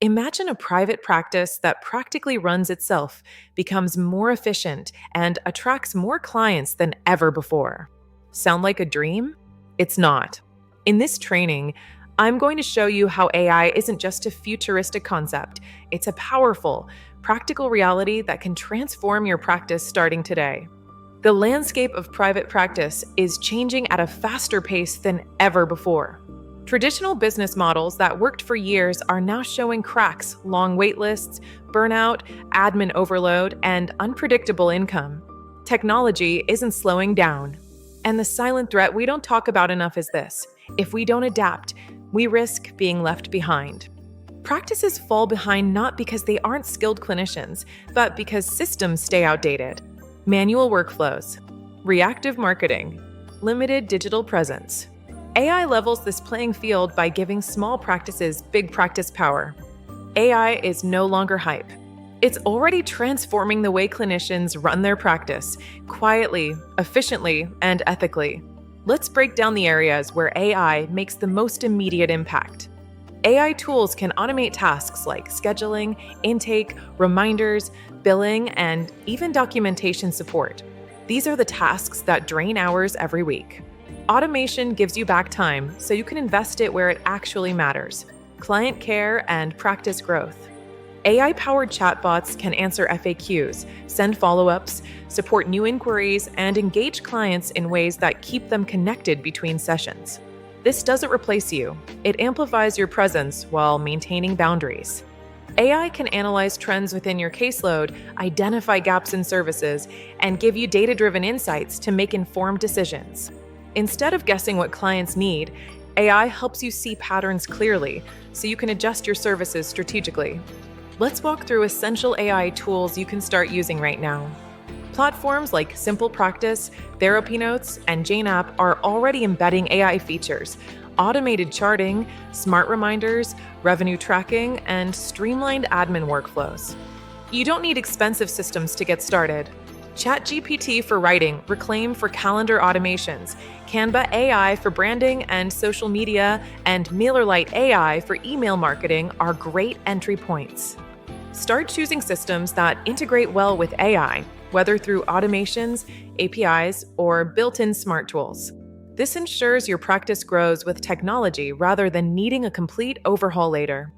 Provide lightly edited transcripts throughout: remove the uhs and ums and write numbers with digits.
Imagine a private practice that practically runs itself, becomes more efficient, and attracts more clients than ever before. Sound like a dream? It's not. In this training, I'm going to show you how AI isn't just a futuristic concept, it's a powerful, practical reality that can transform your practice starting today. The landscape of private practice is changing at a faster pace than ever before. Traditional business models that worked for years are now showing cracks, long wait lists, burnout, admin overload, and unpredictable income. Technology isn't slowing down. And the silent threat we don't talk about enough is this: if we don't adapt, we risk being left behind. Practices fall behind not because they aren't skilled clinicians, but because systems stay outdated. Manual workflows, reactive marketing, limited digital presence. AI levels this playing field by giving small practices big practice power. AI is no longer hype. It's already transforming the way clinicians run their practice, quietly, efficiently, and ethically. Let's break down the areas where AI makes the most immediate impact. AI tools can automate tasks like scheduling, intake, reminders, billing, and even documentation support. These are the tasks that drain hours every week. Automation gives you back time so you can invest it where it actually matters: client care and practice growth. AI-powered chatbots can answer FAQs, send follow-ups, support new inquiries, and engage clients in ways that keep them connected between sessions. This doesn't replace you. It amplifies your presence while maintaining boundaries. AI can analyze trends within your caseload, identify gaps in services, and give you data-driven insights to make informed decisions. Instead of guessing what clients need, AI helps you see patterns clearly so you can adjust your services strategically. Let's walk through essential AI tools you can start using right now. Platforms like Simple Practice, Therapy Notes, and Jane App are already embedding AI features: automated charting, smart reminders, revenue tracking, and streamlined admin workflows. You don't need expensive systems to get started. ChatGPT for writing, Reclaim for calendar automations, Canva AI for branding and social media, and MailerLite AI for email marketing are great entry points. Start choosing systems that integrate well with AI, whether through automations, APIs, or built-in smart tools. This ensures your practice grows with technology rather than needing a complete overhaul later.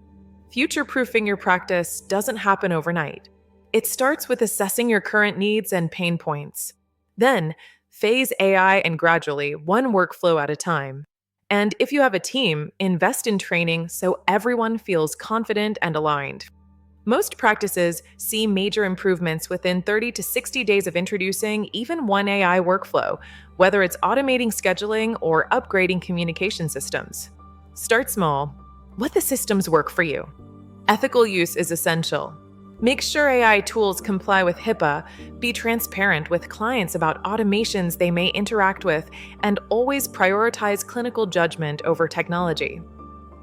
Future-proofing your practice doesn't happen overnight. It starts with assessing your current needs and pain points. Then, phase AI and gradually, one workflow at a time. And if you have a team, invest in training so everyone feels confident and aligned. Most practices see major improvements within 30 to 60 days of introducing even one AI workflow, whether it's automating scheduling or upgrading communication systems. Start small. Let the systems work for you. Ethical use is essential. Make sure AI tools comply with HIPAA, be transparent with clients about automations they may interact with, and always prioritize clinical judgment over technology.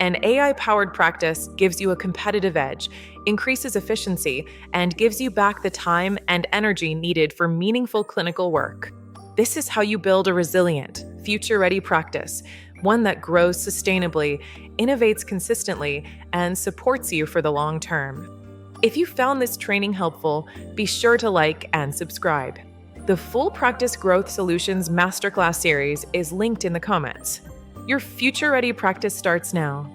An AI-powered practice gives you a competitive edge, increases efficiency, and gives you back the time and energy needed for meaningful clinical work. This is how you build a resilient, future-ready practice, one that grows sustainably, innovates consistently, and supports you for the long term. If you found this training helpful, be sure to like and subscribe. The Full Practice Growth Solutions Masterclass series is linked in the comments. Your future-ready practice starts now.